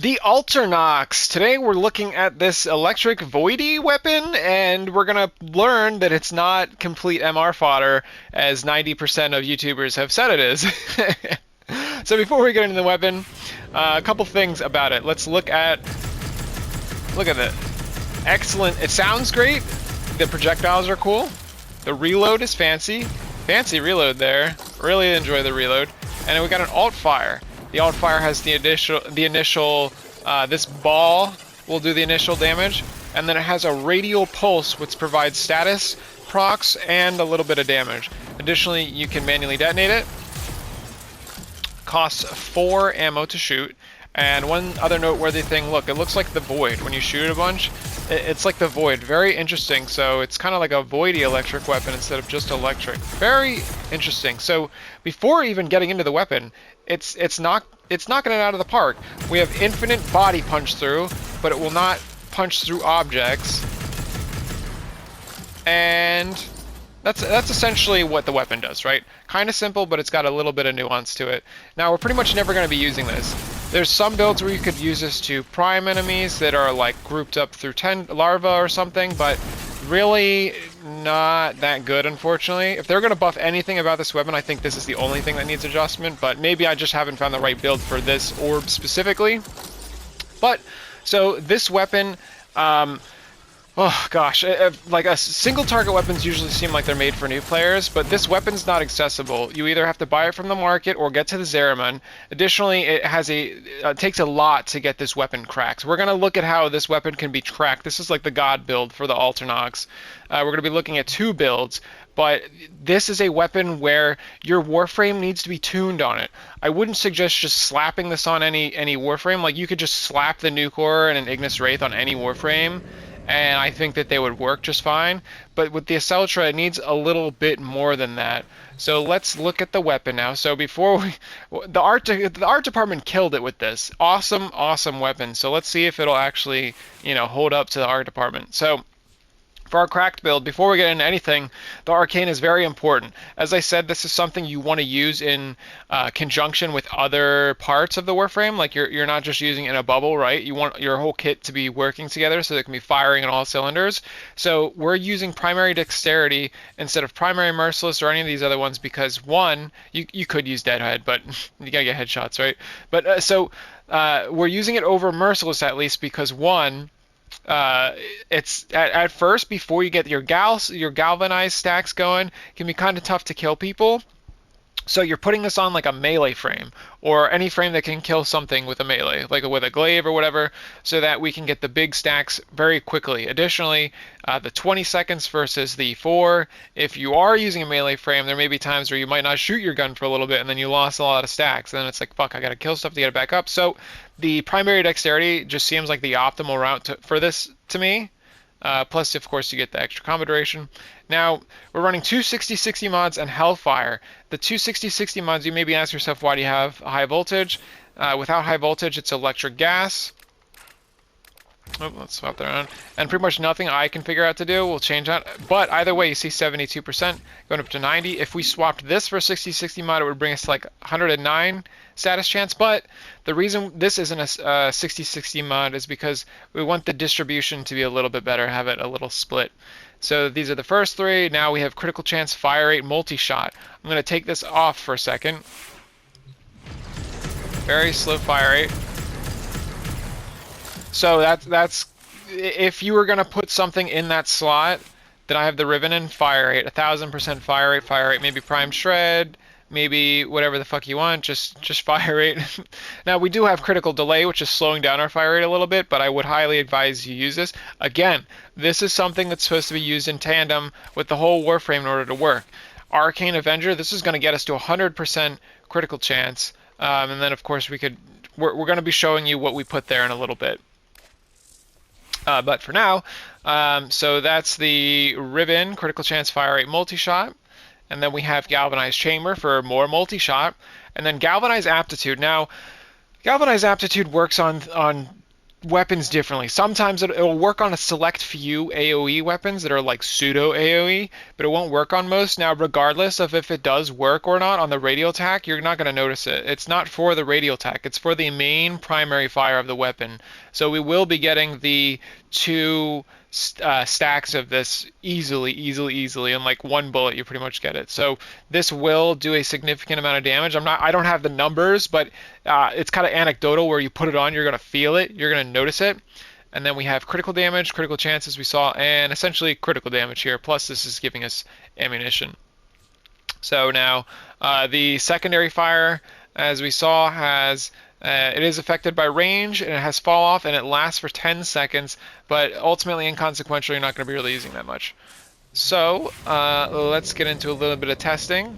The ALTERNOX. Today we're looking at this electric voidy weapon, and we're gonna learn that it's not complete MR fodder, as 90% of YouTubers have said it is. So before we get into the weapon, a couple things about it. Let's look at it. Excellent. It sounds great. The projectiles are cool. The reload is fancy. Fancy reload there. Really enjoy the reload. And then we got an alt fire. The alt fire has the initial this ball will do the initial damage, and then it has a radial pulse which provides status procs and a little bit of damage. Additionally, you can manually detonate it. Costs 4 ammo to shoot. And one other noteworthy thing, look, it looks like the Void. When you shoot it a bunch, it's like the Void. Very interesting. So it's kind of like a voidy electric weapon instead of just electric. Very interesting. So before even getting into the weapon, it's knocking it out of the park. We have infinite body punch through, but it will not punch through objects. And that's essentially what the weapon does, right? Kind of simple, but it's got a little bit of nuance to it. Now, we're pretty much never going to be using this. There's some builds where you could use this to prime enemies that are like grouped up through 10 larvae or something, but really not that good, unfortunately. If they're going to buff anything about this weapon, I think this is the only thing that needs adjustment, but maybe I just haven't found the right build for this orb specifically. But, so this weapon, oh gosh, like single target weapons usually seem like they're made for new players, but this weapon's not accessible. You either have to buy it from the market or get to the Zeraman. Additionally, it takes a lot to get this weapon cracked. We're going to look at how this weapon can be cracked. This is like the god build for the ALTERNOX. We're going to be looking at two builds, but this is a weapon where your Warframe needs to be tuned on it. I wouldn't suggest just slapping this on any Warframe. Like, you could just slap the Nucor and an Ignis Wraith on any Warframe, and I think that they would work just fine. But with the Acceltra, it needs a little bit more than that. So let's look at the weapon now. So before the art department killed it with this. Awesome weapon. So let's see if it'll actually, hold up to the art department. So for our cracked build, before we get into anything, the arcane is very important. As I said, this is something you want to use in conjunction with other parts of the Warframe. Like, you're not just using it in a bubble, right? You want your whole kit to be working together so it can be firing on all cylinders. So we're using primary dexterity instead of primary merciless or any of these other ones because, one, you could use deadhead, but you gotta get headshots, right? But we're using it over merciless at least because, one, it's at first, before you get your galvanized stacks going, it can be kind of tough to kill people. So you're putting this on like a melee frame, or any frame that can kill something with a melee, like with a glaive or whatever, so that we can get the big stacks very quickly. Additionally, the 20 seconds versus the 4, if you are using a melee frame, there may be times where you might not shoot your gun for a little bit and then you lost a lot of stacks, and then it's like, fuck, I gotta kill stuff to get it back up. So the primary dexterity just seems like the optimal route for this to me. Plus, of course, you get the extra combo duration. Now, we're running two 60/60 mods and Hellfire. The two 60/60 mods, you maybe ask yourself, why do you have high voltage? Without high voltage, it's electric gas. Oh, let's swap that around. And pretty much nothing I can figure out to do will change that. But either way, you see 72% going up to 90. If we swapped this for 60/60 mod, it would bring us to like 109 status chance. But the reason this isn't a 60/60 mod is because we want the distribution to be a little bit better, have it a little split. So these are the first three. Now we have critical chance, fire rate, multi-shot. I'm going to take this off for a second. Very slow fire rate. So that's if you were gonna put something in that slot, then I have the ribbon and fire rate, 1000% fire rate, maybe prime shred, maybe whatever the fuck you want, just fire rate. Now we do have critical delay, which is slowing down our fire rate a little bit, but I would highly advise you use this. Again, this is something that's supposed to be used in tandem with the whole Warframe in order to work. Arcane Avenger, this is going to get us to 100% critical chance, and then of course we're going to be showing you what we put there in a little bit. But for now, so that's the ribbon, critical chance, fire rate, multi-shot. And then we have galvanized chamber for more multi-shot. And then galvanized aptitude. Now, galvanized aptitude works on weapons differently. Sometimes it'll work on a select few AoE weapons that are like pseudo AoE, but it won't work on most. Now, regardless of if it does work or not on the radial attack, you're not going to notice it. It's not for the radial attack. It's for the main primary fire of the weapon. So we will be getting the two stacks of this easily. In like one bullet, you pretty much get it. So this will do a significant amount of damage. I don't have the numbers, but it's kind of anecdotal where you put it on, you're gonna feel it, you're gonna notice it. And then we have critical damage, critical chances we saw, and essentially critical damage here. Plus this is giving us ammunition. So now the secondary fire, as we saw, has it is affected by range, and it has fall off, and it lasts for 10 seconds, but ultimately inconsequential, you're not going to be really using that much. So let's get into a little bit of testing.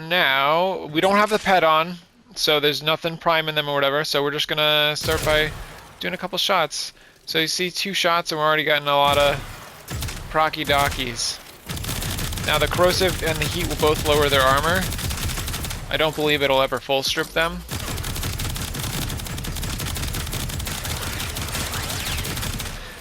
Now, we don't have the pet on, so there's nothing priming them or whatever, so we're just going to start by doing a couple shots. So you see 2 shots, and we're already getting a lot of procky dockies. Now the corrosive and the heat will both lower their armor. I don't believe it'll ever full strip them.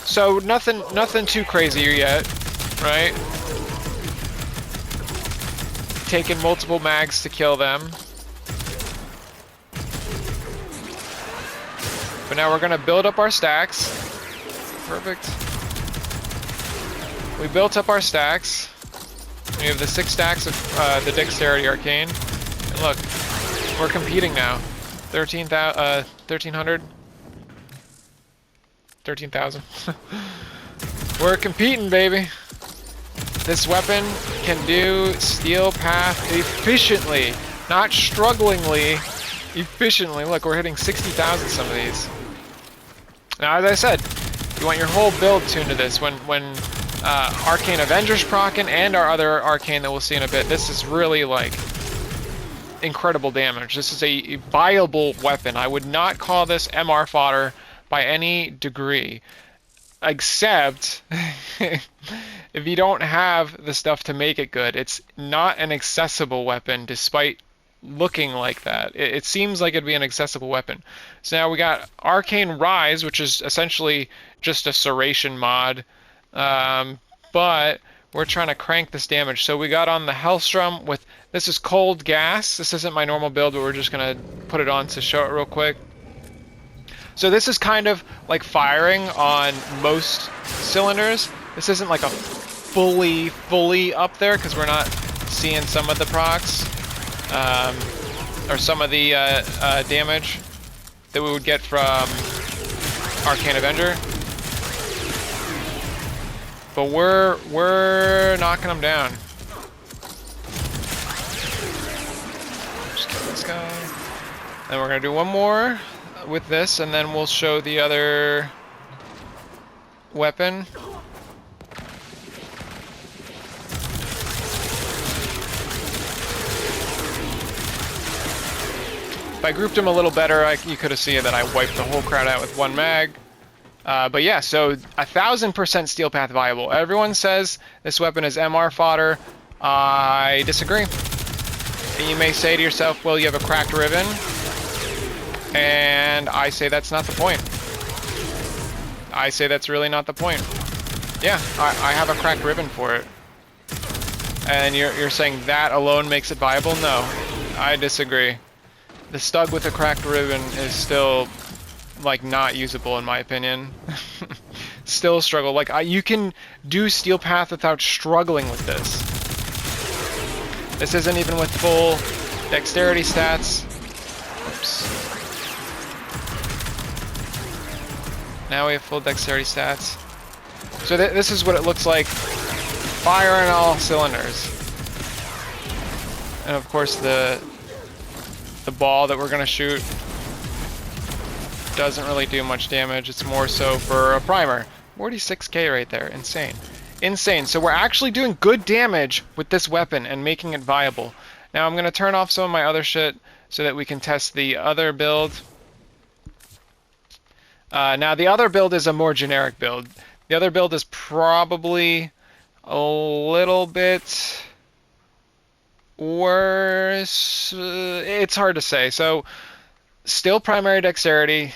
So nothing too crazy yet, right? Taking multiple mags to kill them. But now we're gonna build up our stacks. Perfect. We built up our stacks. We have the 6 stacks of the Dexterity Arcane. And look, we're competing now. 1300? 13,000. We're competing, baby. This weapon can do Steel Path efficiently, not strugglingly, efficiently. Look, we're hitting 60,000 some of these. Now, as I said, you want your whole build tuned to this. When Arcane Avenger's proccing and our other Arcane that we'll see in a bit, this is really like incredible damage. This is a viable weapon. I would not call this MR fodder by any degree, except if you don't have the stuff to make it good. It's not an accessible weapon despite looking like that. It seems like it'd be an accessible weapon. So now we got Arcane Rise, which is essentially just a Serration mod, but we're trying to crank this damage. So we got on the Hellstrom with, this is Cold Gas. This isn't my normal build, but we're just going to put it on to show it real quick. So this is kind of like firing on most cylinders. This isn't like a fully up there because we're not seeing some of the procs or some of the damage that we would get from Arcane Avenger. But we're knocking them down. Just kill this guy. Then we're gonna do one more with this, and then we'll show the other weapon. If I grouped them a little better, you could have seen that I wiped the whole crowd out with one mag. But yeah, so 1000% Steel Path viable. Everyone says this weapon is MR fodder. I disagree. And you may say to yourself, well, you have a cracked ribbon. And I say that's not the point. I say that's really not the point. Yeah, I have a cracked ribbon for it. And you're saying that alone makes it viable? No, I disagree. The Stug with a cracked ribbon is still, like, not usable in my opinion. Still a struggle. Like, you can do Steel Path without struggling with this. This isn't even with full dexterity stats. Oops. Now we have full dexterity stats. So this is what it looks like. Fire on all cylinders. And of course the ball that we're gonna shoot doesn't really do much damage. It's more so for a primer. 46k right there. Insane. Insane. So we're actually doing good damage with this weapon and making it viable. Now I'm gonna turn off some of my other shit so that we can test the other build. Now the other build is a more generic build. The other build is probably a little bit worse. It's hard to say. So Still primary dexterity,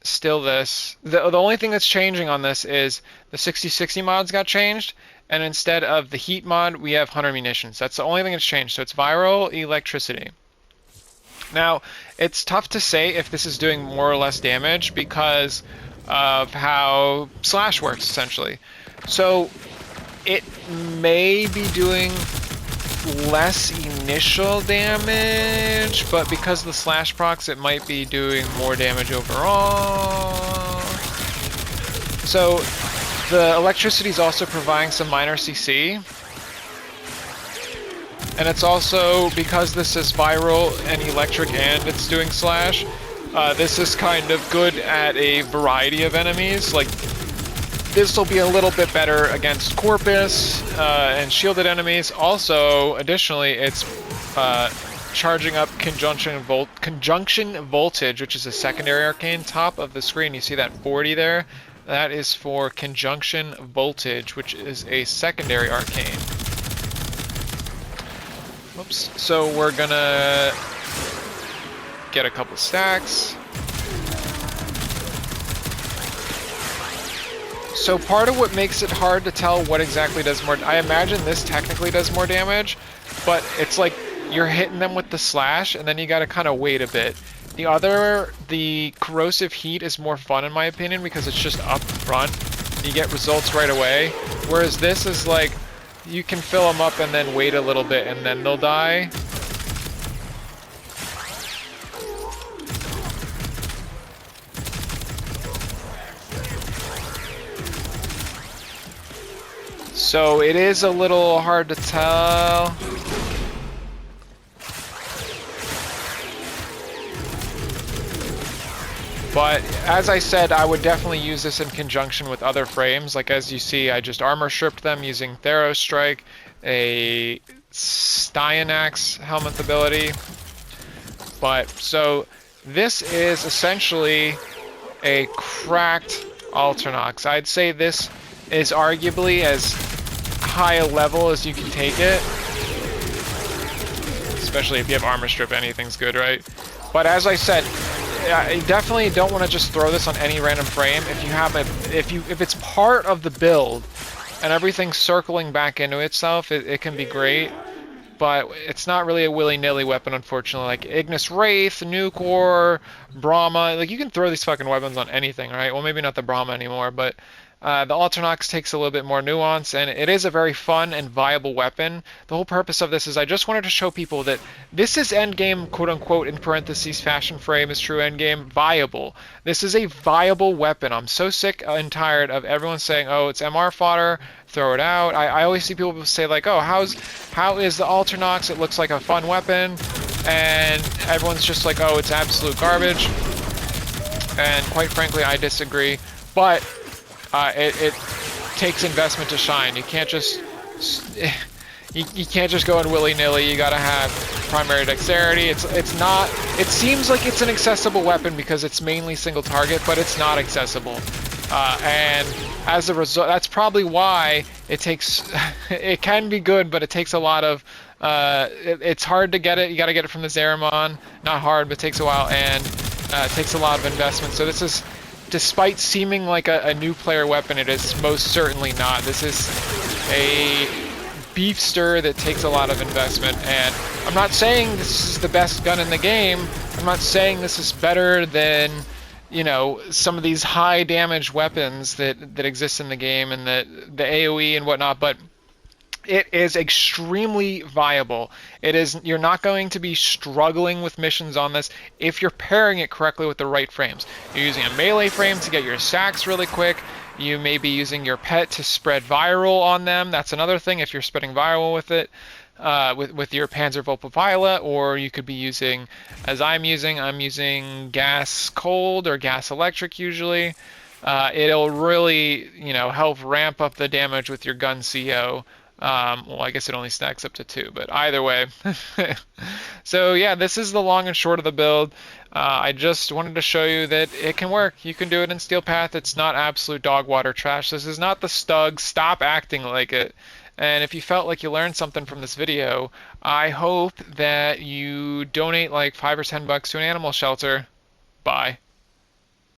still this. The only thing that's changing on this is the 60/60 mods got changed, and instead of the heat mod, we have hunter munitions. That's the only thing that's changed. So it's viral electricity. Now, it's tough to say if this is doing more or less damage because of how slash works, essentially. So it may be doing less initial damage, but because of the slash procs, it might be doing more damage overall. So the electricity is also providing some minor CC. And it's also, because this is viral and electric and it's doing slash, this is kind of good at a variety of enemies. Like, this will be a little bit better against Corpus and shielded enemies. Also, additionally, it's charging up conjunction voltage, which is a secondary arcane. Top of the screen, you see that 40 there? That is for conjunction voltage, which is a secondary arcane. Whoops. So we're gonna get a couple stacks. So part of what makes it hard to tell what exactly does more, I imagine this technically does more damage, but it's like you're hitting them with the slash and then you gotta kind of wait a bit. The corrosive heat is more fun in my opinion because it's just up front. You get results right away. Whereas this is like, you can fill them up and then wait a little bit and then they'll die. So it is a little hard to tell. But as I said, I would definitely use this in conjunction with other frames. Like as you see, I just armor stripped them using Theros Strike, a Styanax helmet ability. But so this is essentially a cracked ALTERNOX. I'd say this is arguably as high a level as you can take it. Especially if you have armor strip, anything's good, right? But as I said, I definitely don't want to just throw this on any random frame. If you have if it's part of the build and everything's circling back into itself, it can be great. But it's not really a willy-nilly weapon, unfortunately. Like Ignis Wraith, Nucor, Brahma, like you can throw these fucking weapons on anything, right? Well, maybe not the Brahma anymore, but the ALTERNOX takes a little bit more nuance, and it is a very fun and viable weapon. The whole purpose of this is I just wanted to show people that this is endgame, quote-unquote, in parentheses, fashion frame is true endgame, viable. This is a viable weapon. I'm so sick and tired of everyone saying, oh, it's MR fodder, throw it out. I always see people say, like, oh, how is the ALTERNOX? It looks like a fun weapon. And everyone's just like, oh, it's absolute garbage. And quite frankly, I disagree. But it takes investment to shine. You can't just you can't just go in willy-nilly. You gotta have primary dexterity. It's not. It seems like it's an accessible weapon because it's mainly single target, but it's not accessible. And as a result, that's probably why it takes. It can be good, but it takes a lot of. It's hard to get it. You gotta get it from the Zeramon. Not hard, but it takes a while, and it takes a lot of investment. So this is. Despite seeming like a new player weapon, it is most certainly not. This is a beefster that takes a lot of investment, and I'm not saying this is the best gun in the game. I'm not saying this is better than, you know, some of these high damage weapons that exist in the game and the AoE and whatnot, but it is extremely viable. It is. You're not going to be struggling with missions on this if you're pairing it correctly with the right frames. You're using a melee frame to get your sacks really quick. You may be using your pet to spread viral on them. That's another thing if you're spreading viral with it, with your Panzervolpa Violet, or you could be using, as I'm using gas cold or gas electric usually. It'll really, you know, help ramp up the damage with your gun CO. Well, I guess it only stacks up to 2, but either way. So yeah, this is the long and short of the build. I just wanted to show you that it can work. You can do it in Steel Path. It's not absolute dog water trash. This is not the Stug. Stop acting like it. And if you felt like you learned something from this video, I hope that you donate like $5 or $10 to an animal shelter. Bye.